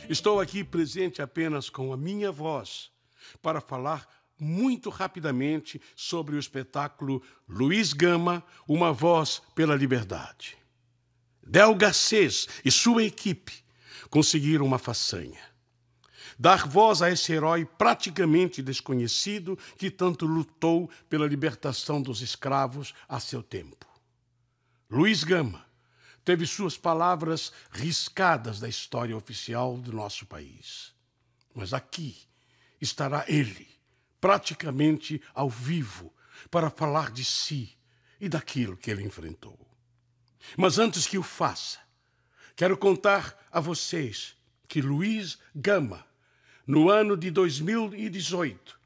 Estou aqui presente apenas com a minha voz para falar muito rapidamente sobre o espetáculo Luiz Gama, Uma Voz pela Liberdade. Del Garcês e sua equipe conseguiram uma façanha: dar voz a esse herói praticamente desconhecido que tanto lutou pela libertação dos escravos a seu tempo. Luiz Gama teve suas palavras riscadas da história oficial do nosso país. Mas aqui estará ele, praticamente ao vivo, para falar de si e daquilo que ele enfrentou. Mas antes que o faça, quero contar a vocês que Luiz Gama, no ano de 2018,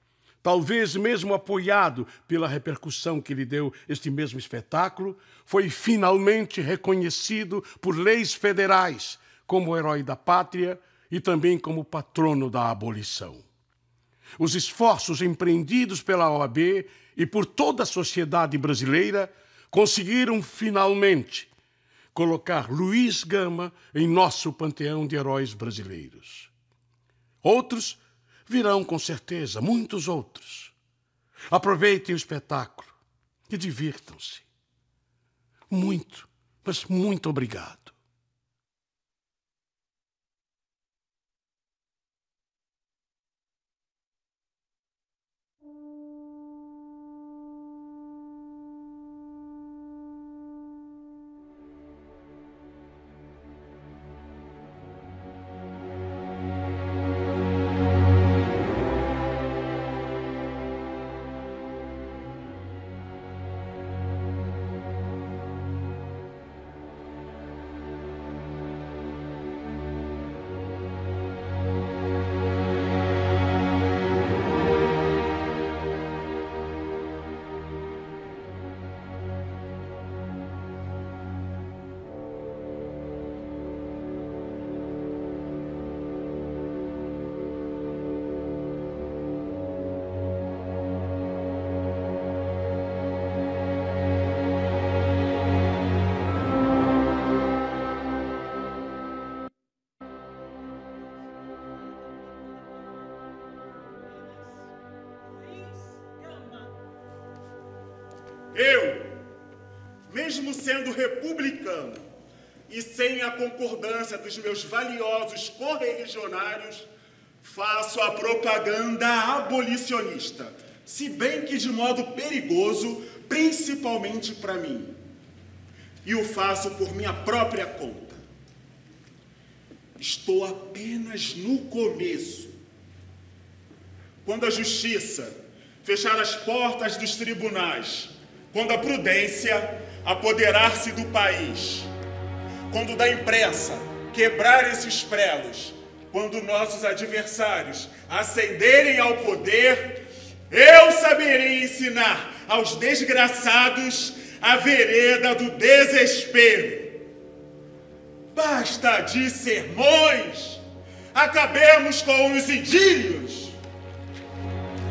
talvez mesmo apoiado pela repercussão que lhe deu este mesmo espetáculo, foi finalmente reconhecido por leis federais como herói da pátria e também como patrono da abolição. Os esforços empreendidos pela OAB e por toda a sociedade brasileira conseguiram finalmente colocar Luiz Gama em nosso panteão de heróis brasileiros. Outros virão com certeza, muitos outros. Aproveitem o espetáculo e divirtam-se. Muito, mas muito obrigado. Eu, mesmo sendo republicano e sem a concordância dos meus valiosos correligionários, faço a propaganda abolicionista, se bem que de modo perigoso, principalmente para mim. E o faço por minha própria conta. Estou apenas no começo. Quando a justiça fechar as portas dos tribunais, quando a prudência apoderar-se do país, quando da imprensa quebrar esses prelos, quando nossos adversários ascenderem ao poder, eu saberei ensinar aos desgraçados a vereda do desespero. Basta de sermões, acabemos com os idílios.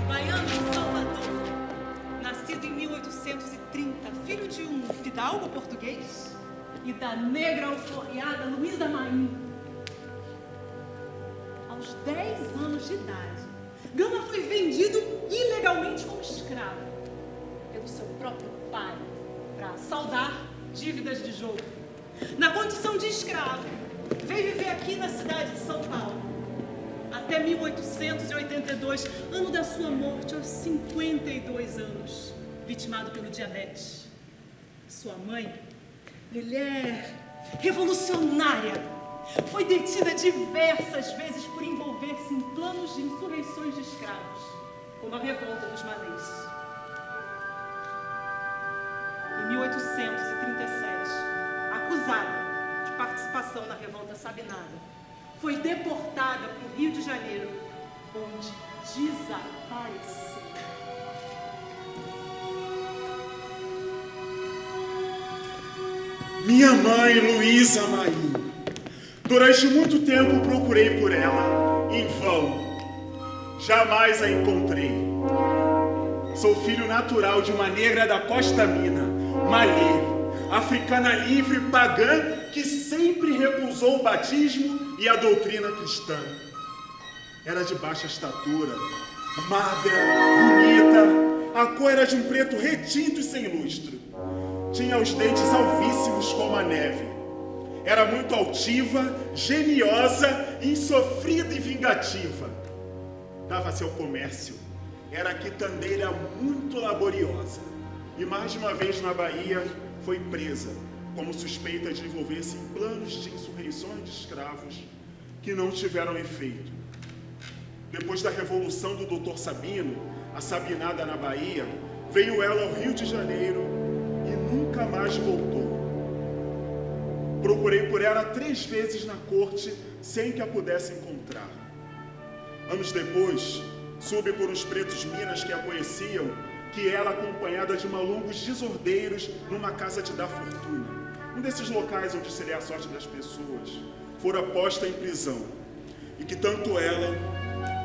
Baiano de Salvador, nascido em 1830, filho de um fidalgo português e da negra alforriada Luísa Maim. Aos 10 anos de idade, Gama foi vendido ilegalmente como escravo pelo seu próprio pai para saldar dívidas de jogo. Na condição de escravo, veio viver aqui na cidade de São Paulo até 1882, ano da sua morte, aos 52 anos, vitimado pelo diabetes. Sua mãe, mulher revolucionária, foi detida diversas vezes por envolver-se em planos de insurreições de escravos, como a revolta dos Malês. Em 1837, acusada de participação na revolta sabinada, foi deportada para o Rio de Janeiro, onde desapareceu. Minha mãe, Luísa Marinho. Durante muito tempo procurei por ela, em vão. Jamais a encontrei. Sou filho natural de uma negra da Costa Mina, Malê, africana livre pagã que sempre recusou o batismo e a doutrina cristã. Era de baixa estatura, magra, bonita, a cor era de um preto retinto e sem lustro. Tinha os dentes alvíssimos como a neve. Era muito altiva, geniosa, insofrida e vingativa. Dava-se ao comércio. Era quitandeira muito laboriosa. E mais de uma vez na Bahia foi presa, como suspeita de envolver-se em planos de insurreições de escravos que não tiveram efeito. Depois da Revolução do Dr. Sabino, a Sabinada na Bahia, veio ela ao Rio de Janeiro e nunca mais voltou. Procurei por ela 3 vezes na corte, sem que a pudesse encontrar. Anos depois, soube por uns pretos minas que a conheciam, que ela, acompanhada de malungos desordeiros, numa casa de dar fortuna, um desses locais onde seria a sorte das pessoas, fora posta em prisão, e que tanto ela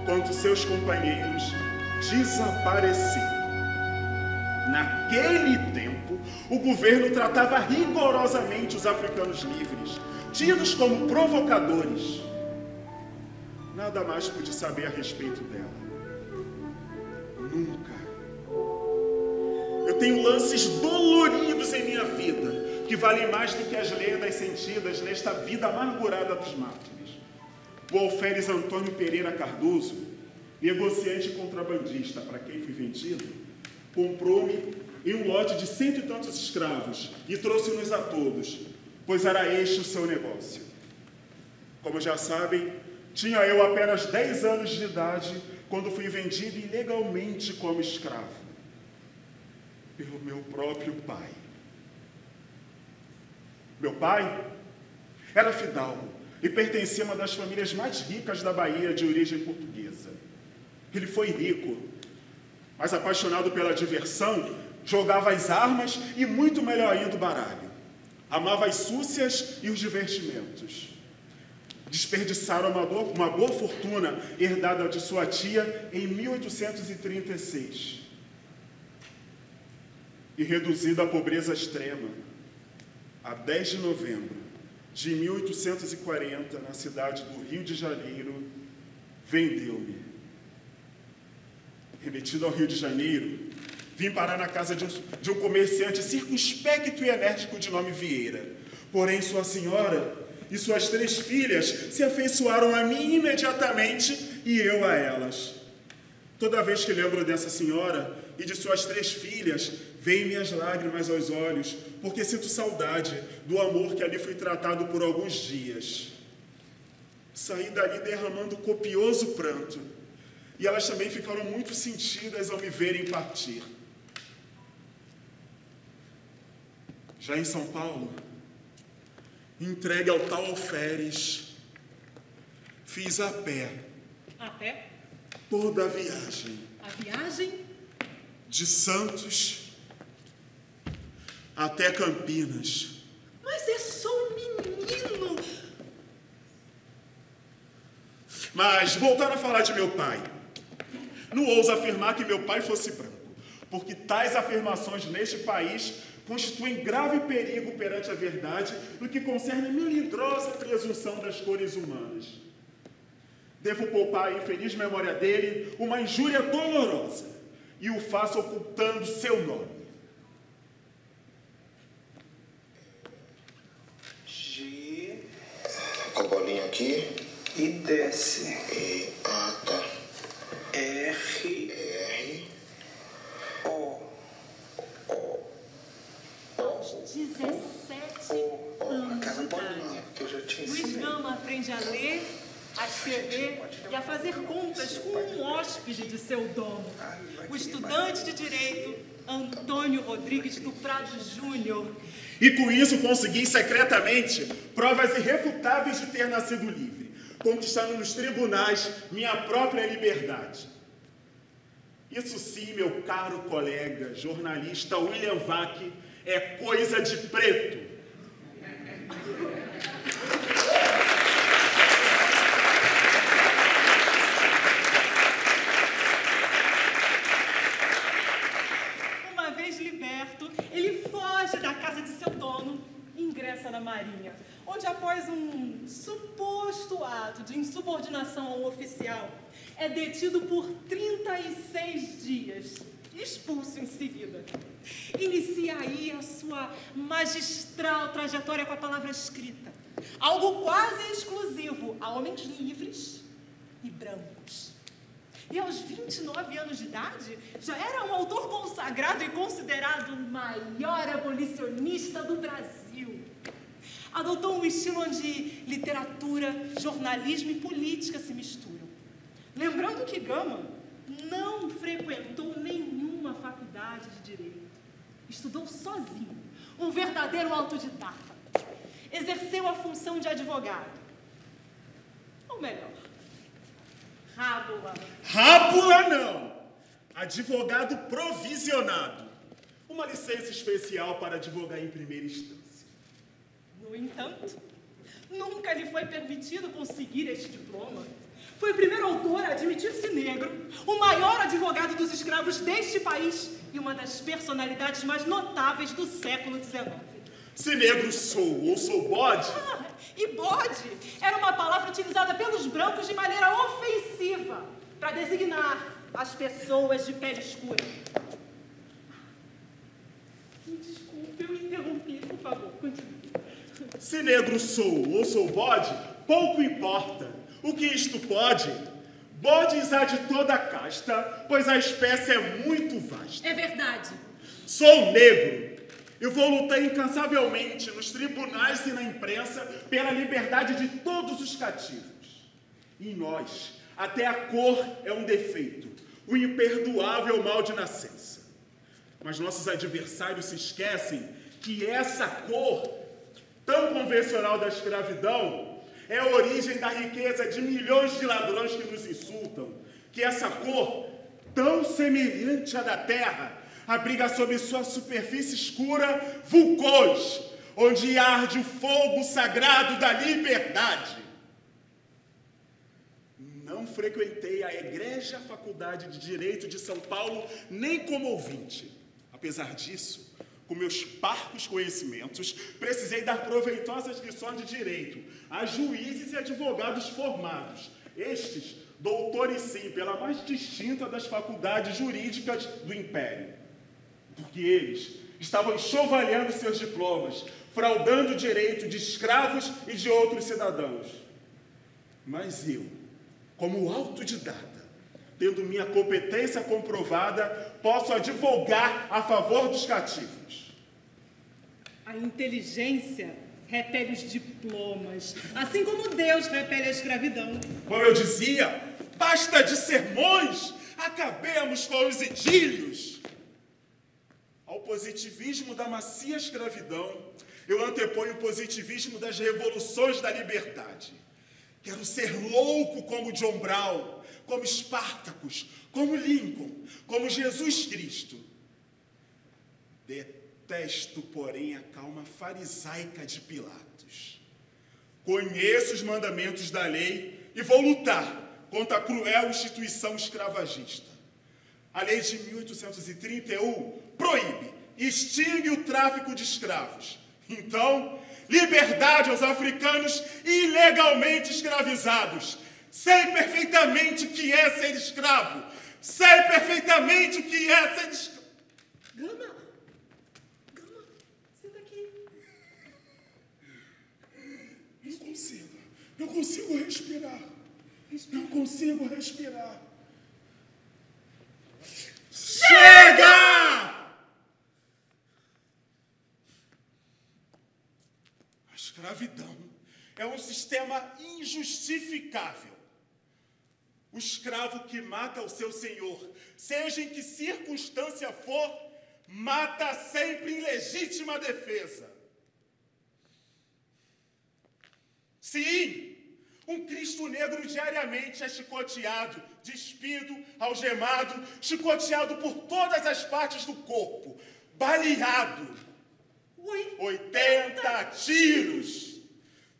quanto seus companheiros desapareceram. Naquele tempo, o governo tratava rigorosamente os africanos livres, tidos como provocadores. Nada mais pude saber a respeito dela. Nunca. Eu tenho lances doloridos em minha vida, que valem mais do que as lendas sentidas nesta vida amargurada dos mártires. O alferes Antônio Pereira Cardoso, negociante e contrabandista para quem fui vendido, comprou-me em um lote de 100 e tantos escravos e trouxe-nos a todos, pois era este o seu negócio. Como já sabem, tinha eu apenas 10 anos de idade quando fui vendido ilegalmente como escravo pelo meu próprio pai. Meu pai era fidalgo e pertencia a uma das famílias mais ricas da Bahia, de origem portuguesa. Ele foi rico, mas apaixonado pela diversão, jogava as armas e, muito melhor ainda, o baralho. Amava as súcias e os divertimentos. Desperdiçaram uma boa fortuna herdada de sua tia em 1836 e reduzida à pobreza extrema, a 10 de novembro de 1840, na cidade do Rio de Janeiro, vendeu-me. Remetido ao Rio de Janeiro, vim parar na casa de um comerciante circunspecto e enérgico de nome Vieira. Porém, sua senhora e suas 3 filhas se afeiçoaram a mim imediatamente e eu a elas. Toda vez que lembro dessa senhora e de suas 3 filhas, vêm-me as lágrimas aos olhos, porque sinto saudade do amor que ali fui tratado por alguns dias. Saí dali derramando copioso pranto, e elas também ficaram muito sentidas ao me verem partir. Já em São Paulo, entregue ao tal alferes, fiz a pé. A pé? Toda a viagem. A viagem? De Santos até Campinas. Mas é só um menino. Mas, voltando a falar de meu pai, não ouso afirmar que meu pai fosse branco, porque tais afirmações neste país constituem grave perigo perante a verdade no que concerne a melindrosa presunção das cores humanas. Devo poupar à infeliz memória dele uma injúria dolorosa e o faço ocultando seu nome. G. Com a bolinha aqui. E desce. E, tá. R. O. Aos 17 anos Aquela de bolinha idade, que eu já te Luiz ensinei. Gama aprende a ler, a escrever e a fazer contas com um hóspede de seu dono, o estudante de Direito Antônio Rodrigues do Prado Júnior. E com isso consegui secretamente provas irrefutáveis de ter nascido livre, conquistando nos tribunais minha própria liberdade. Isso sim, meu caro colega, jornalista William Vac, é coisa de preto. ano, ingressa na Marinha, onde após um suposto ato de insubordinação a um oficial, é detido por 36 dias, expulso em seguida. Inicia aí a sua magistral trajetória com a palavra escrita, algo quase exclusivo a homens livres e brancos. E aos 29 anos de idade, já era um autor consagrado e considerado o maior abolicionista do Brasil. Adotou um estilo onde literatura, jornalismo e política se misturam. Lembrando que Gama não frequentou nenhuma faculdade de direito. Estudou sozinho, um verdadeiro autodidata. Exerceu a função de advogado. Ou melhor, rábula. Rábula não! Advogado provisionado. Uma licença especial para advogar em primeira instância. No entanto, nunca lhe foi permitido conseguir este diploma. Foi o primeiro autor a admitir-se negro, o maior advogado dos escravos deste país e uma das personalidades mais notáveis do século XIX. Se negro sou ou sou bode... E bode era uma palavra utilizada pelos brancos de maneira ofensiva para designar as pessoas de pele escura. Me desculpe, eu interrompi, por favor, continue. Se negro sou ou sou bode, pouco importa. O que isto pode? Bodes há de toda a casta, pois a espécie é muito vasta. É verdade. Sou negro. Eu vou lutar incansavelmente nos tribunais e na imprensa pela liberdade de todos os cativos. Em nós, até a cor é um defeito, o imperdoável mal de nascença. Mas nossos adversários se esquecem que essa cor, tão convencional da escravidão, é a origem da riqueza de milhões de ladrões que nos insultam, que essa cor, tão semelhante à da terra, abriga sob sua superfície escura vulcões, onde arde o fogo sagrado da liberdade. Não frequentei a egrégia Faculdade de Direito de São Paulo nem como ouvinte. Apesar disso, com meus parcos conhecimentos, precisei dar proveitosas lições de direito a juízes e advogados formados, estes doutores sim, pela mais distinta das faculdades jurídicas do Império. Porque eles estavam enxovalhando seus diplomas, fraudando o direito de escravos e de outros cidadãos. Mas eu, como autodidata, tendo minha competência comprovada, posso advogar a favor dos cativos. A inteligência repele os diplomas, assim como Deus repele a escravidão. Como eu dizia, basta de sermões, acabemos com os idílios. Ao positivismo da macia escravidão, eu anteponho o positivismo das revoluções da liberdade. Quero ser louco como John Brown, como Espartacus, como Lincoln, como Jesus Cristo. Detesto, porém, a calma farisaica de Pilatos. Conheço os mandamentos da lei e vou lutar contra a cruel instituição escravagista. A lei de 1831 proíbe, extingue o tráfico de escravos. Então, liberdade aos africanos ilegalmente escravizados. Sei perfeitamente o que é ser escravo. Sei perfeitamente o que é ser escravo. Gama, senta aqui. Não consigo respirar. Não consigo respirar. Chega! A escravidão é um sistema injustificável. O escravo que mata o seu senhor, seja em que circunstância for, mata sempre em legítima defesa. Sim, um Cristo negro diariamente é chicoteado, despido, algemado, chicoteado por todas as partes do corpo, baleado. 80 tiros.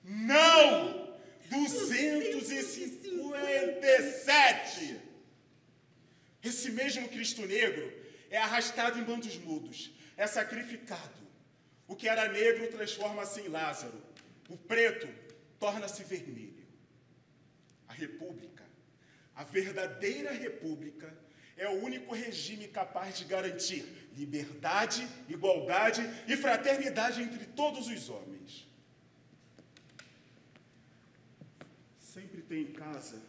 Não! 257. Esse mesmo Cristo negro é arrastado em bandos mudos, é sacrificado. O que era negro transforma-se em Lázaro. O preto torna-se vermelho. A república, a verdadeira república, é o único regime capaz de garantir liberdade, igualdade e fraternidade entre todos os homens. Sempre tem em casa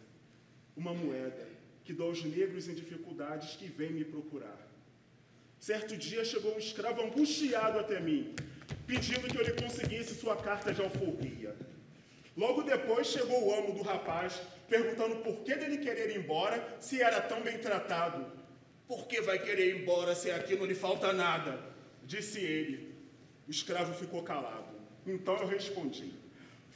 uma moeda que dou aos negros em dificuldades que vêm me procurar. Certo dia chegou um escravo angustiado até mim, pedindo que eu lhe conseguisse sua carta de alforria. Logo depois chegou o amo do rapaz, perguntando por que dele querer ir embora se era tão bem tratado. Por que vai querer ir embora se aqui não lhe falta nada? Disse ele. O escravo ficou calado. Então eu respondi: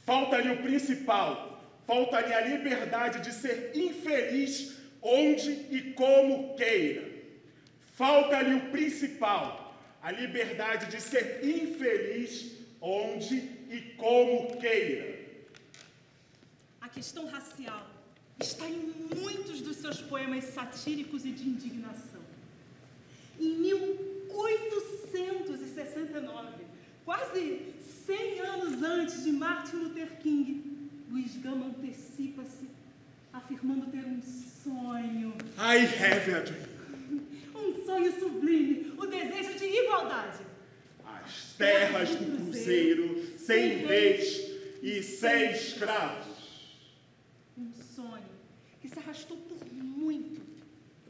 falta-lhe o principal, falta-lhe a liberdade de ser infeliz onde e como queira. Falta-lhe o principal, a liberdade de ser infeliz onde e como queira. A questão racial está em muitos dos seus poemas satíricos e de indignação. Em 1869, quase 100 anos antes de Martin Luther King, Luiz Gama antecipa-se, afirmando ter um sonho. I have a dream. Um sonho sublime, o desejo de igualdade. As terras do cruzeiro, sem reis e sem escravos. Um sonho que se arrastou por muito,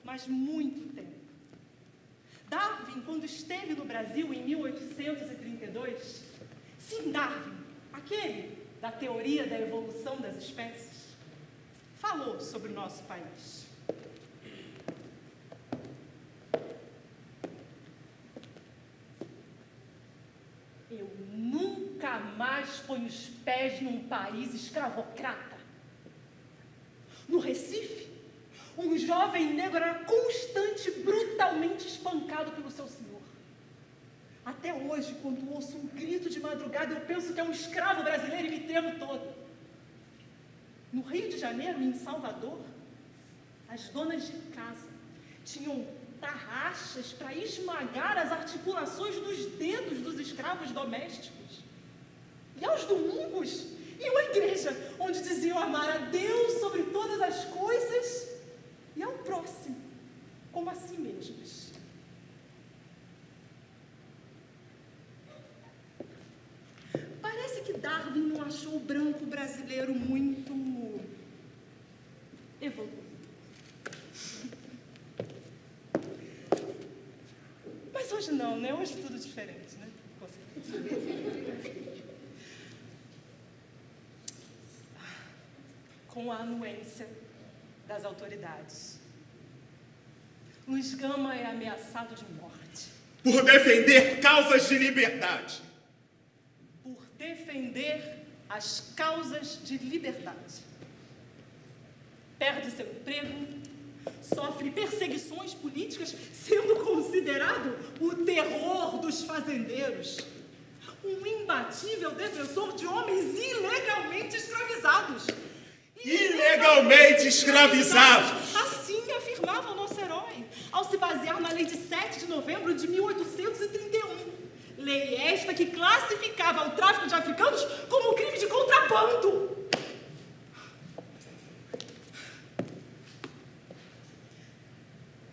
mas muito tempo. Darwin, quando esteve no Brasil em 1832, sim, Darwin, aquele da teoria da evolução das espécies, falou sobre o nosso país. Eu nunca mais ponho os pés num país escravocrata. No Recife, um jovem negro era constante e brutalmente espancado pelo seu senhor. Até hoje, quando ouço um grito de madrugada, eu penso que é um escravo brasileiro e me tremo todo. No Rio de Janeiro e em Salvador, as donas de casa tinham tarraxas para esmagar as articulações dos dedos dos escravos domésticos. E aos domingos, iam à igreja, onde diziam amar a Deus sobre todas as coisas e ao próximo, como a si mesmos. Parece que Darwin não achou o branco brasileiro muito evoluído. Mas hoje não, né? Hoje tudo diferente, né? Com certeza. Com a anuência das autoridades, Luiz Gama é ameaçado de morte. Por defender causas de liberdade. Por defender as causas de liberdade. Perde seu emprego, sofre perseguições políticas, sendo considerado o terror dos fazendeiros. Um imbatível defensor de homens ilegalmente escravizados. Ilegalmente escravizados! Assim afirmava o nosso herói, ao se basear na lei de 7 de novembro de 1831. Lei esta que classificava o tráfico de africanos como um crime de contrabando.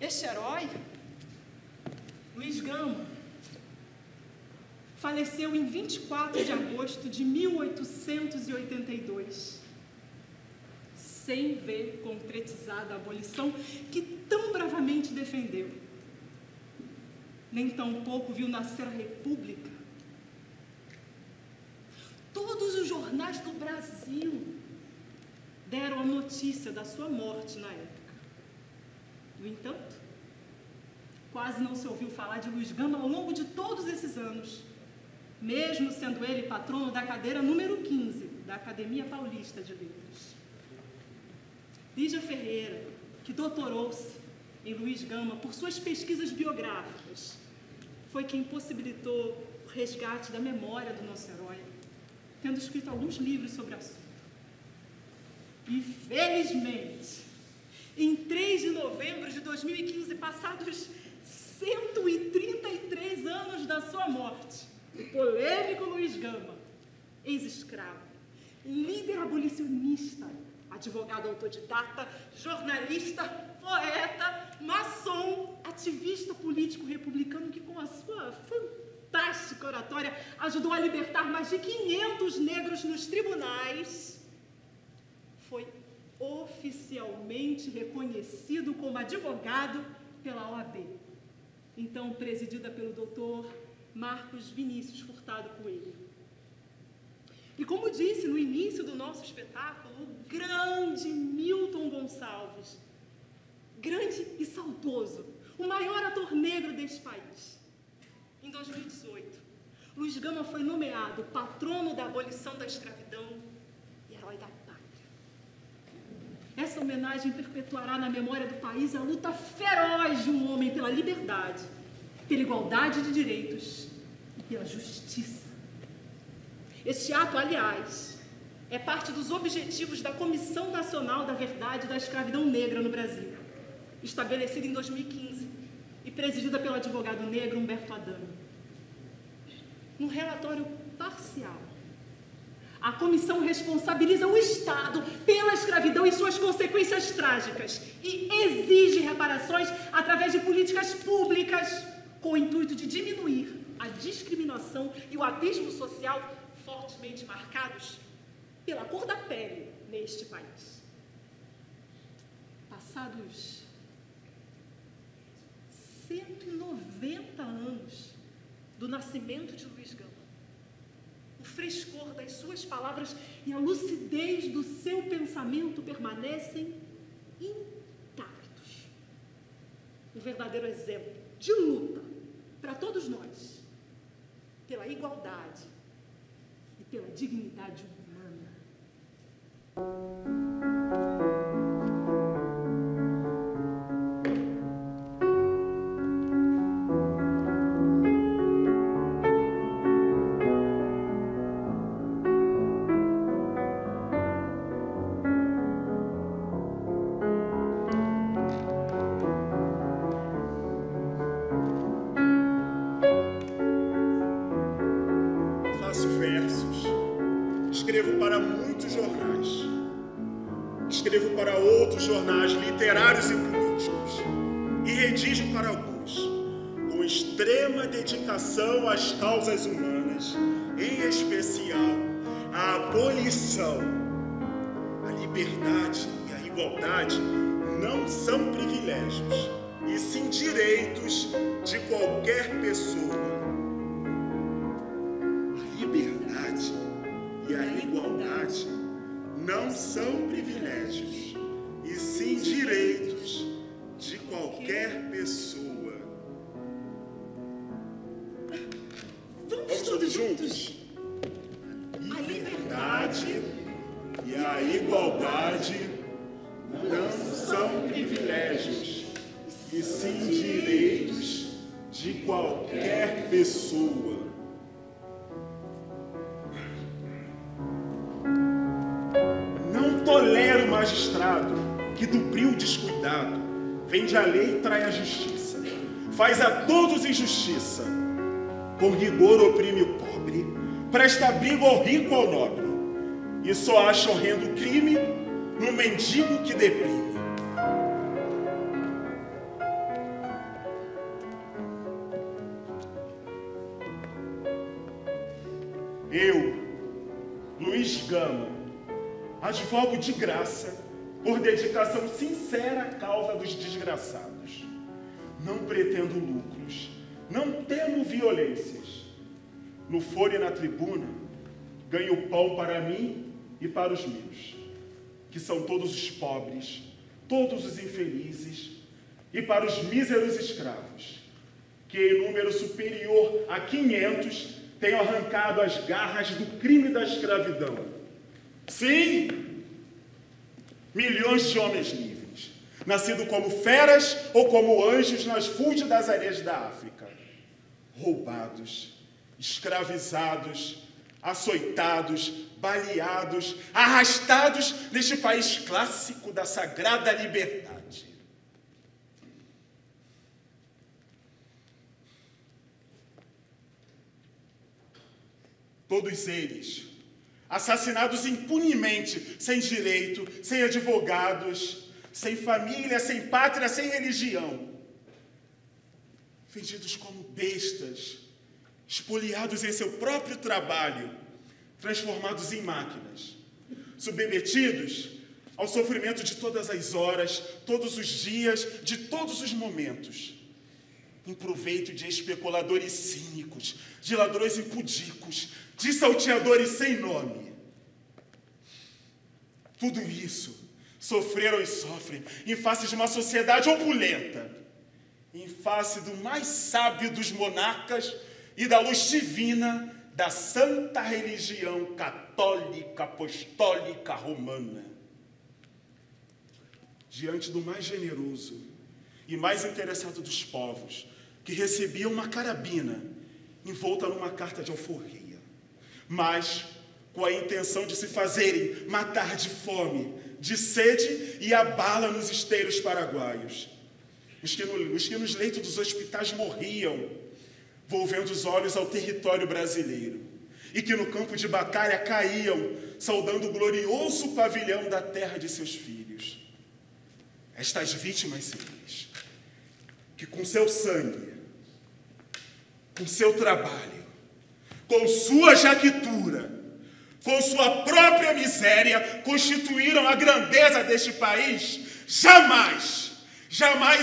Este herói, Luiz Gama, faleceu em 24 de agosto de 1882, sem ver concretizada a abolição que tão bravamente defendeu. Nem tampouco viu nascer a República. Todos os jornais do Brasil deram a notícia da sua morte na época. No entanto, quase não se ouviu falar de Luiz Gama ao longo de todos esses anos, mesmo sendo ele patrono da cadeira número 15 da Academia Paulista de Letras. Lígia Ferreira, que doutorou-se em Luiz Gama por suas pesquisas biográficas, foi quem possibilitou o resgate da memória do nosso herói, tendo escrito alguns livros sobre o assunto. E, felizmente, em 3 de novembro de 2015, passados 133 anos da sua morte, o polêmico Luiz Gama, ex-escravo, líder abolicionista, advogado autodidata, jornalista, poeta, maçom, ativista político republicano que, com a sua fantástica oratória, ajudou a libertar mais de 500 negros nos tribunais, foi oficialmente reconhecido como advogado pela OAB, então presidida pelo doutor Marcos Vinícius Furtado Coelho. E como disse no início do nosso espetáculo, o grande Milton Gonçalves, grande e saudoso, o maior ator negro deste país. Em 2018, Luiz Gama foi nomeado patrono da abolição da escravidão e herói da pátria. Essa homenagem perpetuará na memória do país a luta feroz de um homem pela liberdade, pela igualdade de direitos e pela justiça. Este ato, aliás, é parte dos objetivos da Comissão Nacional da Verdade da Escravidão Negra no Brasil, estabelecida em 2015 e presidida pelo advogado negro Humberto Adamo. No relatório parcial, a comissão responsabiliza o Estado pela escravidão e suas consequências trágicas e exige reparações através de políticas públicas com o intuito de diminuir a discriminação e o abismo social fortemente marcados pela cor da pele neste país. Passados 190 anos do nascimento de Luiz Gama, o frescor das suas palavras e a lucidez do seu pensamento permanecem intactos. Um verdadeiro exemplo de luta para todos nós, pela igualdade e pela dignidade humana. Escrevo para muitos jornais, escrevo para outros jornais literários e políticos e redijo para alguns, com extrema dedicação às causas humanas, em especial à abolição. A liberdade e a igualdade não são privilégios, e sim direitos de qualquer pessoa. A liberdade e a igualdade não são privilégios, e sim direitos de qualquer pessoa. Vamos todos juntos? A liberdade e a igualdade não são privilégios, e sim direitos de qualquer pessoa. Tolera o magistrado que do brio descuidado vende a lei e trai a justiça, faz a todos injustiça, com rigor oprime o pobre, presta abrigo ao rico ao nobre, e só acha horrendo o crime no mendigo que deprime. Eu, Luiz Gama, advogo de graça, por dedicação sincera à causa dos desgraçados. Não pretendo lucros, não temo violências. No foro e na tribuna, ganho pão para mim e para os meus, que são todos os pobres, todos os infelizes, e para os míseros escravos, que em número superior a 500 tenham arrancado as garras do crime da escravidão. Sim, milhões de homens livres, nascidos como feras ou como anjos nas fúlgidas das areias da África, roubados, escravizados, açoitados, baleados, arrastados neste país clássico da sagrada liberdade. Todos eles, assassinados impunemente, sem direito, sem advogados, sem família, sem pátria, sem religião. Vendidos como bestas, espoliados em seu próprio trabalho, transformados em máquinas, submetidos ao sofrimento de todas as horas, todos os dias, de todos os momentos, em proveito de especuladores cínicos, de ladrões impudicos, de salteadores sem nome. Tudo isso sofreram e sofrem em face de uma sociedade opulenta, em face do mais sábio dos monarcas e da luz divina da santa religião católica apostólica romana. Diante do mais generoso e mais interessado dos povos, que recebia uma carabina envolta numa carta de alforria, mas com a intenção de se fazerem matar de fome, de sede e a bala nos esteiros paraguaios. Os que nos leitos dos hospitais morriam, volvendo os olhos ao território brasileiro, e que no campo de batalha caíam, saudando o glorioso pavilhão da terra de seus filhos. Estas vítimas eles, que com seu sangue, com seu trabalho, com sua jaquitura, com sua própria miséria, constituíram a grandeza deste país, jamais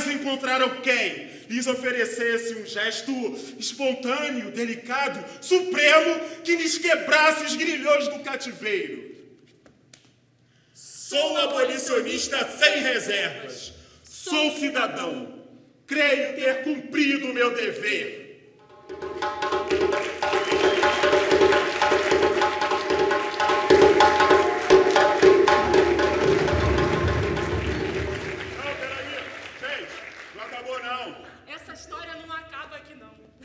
encontraram quem lhes oferecesse um gesto espontâneo, delicado, supremo, que lhes quebrasse os grilhões do cativeiro. Sou abolicionista sem reservas. Sou cidadão. Creio ter cumprido o meu dever.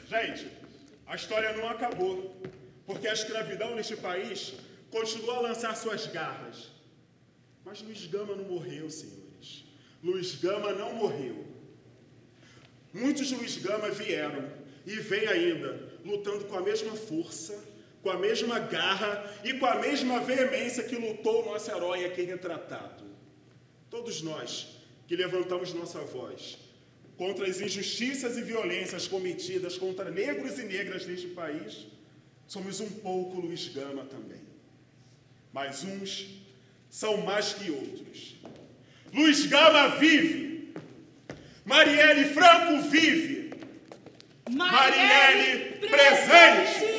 Gente, a história não acabou, porque a escravidão neste país continua a lançar suas garras. Mas Luiz Gama não morreu, senhores. Luiz Gama não morreu. Muitos Luiz Gama vieram e vêm ainda, lutando com a mesma força, com a mesma garra e com a mesma veemência que lutou o nosso herói aqui retratado. Todos nós que levantamos nossa voz contra as injustiças e violências cometidas contra negros e negras neste país, somos um pouco Luiz Gama também. Mas uns são mais que outros. Luiz Gama vive. Marielle Franco vive. Marielle presente.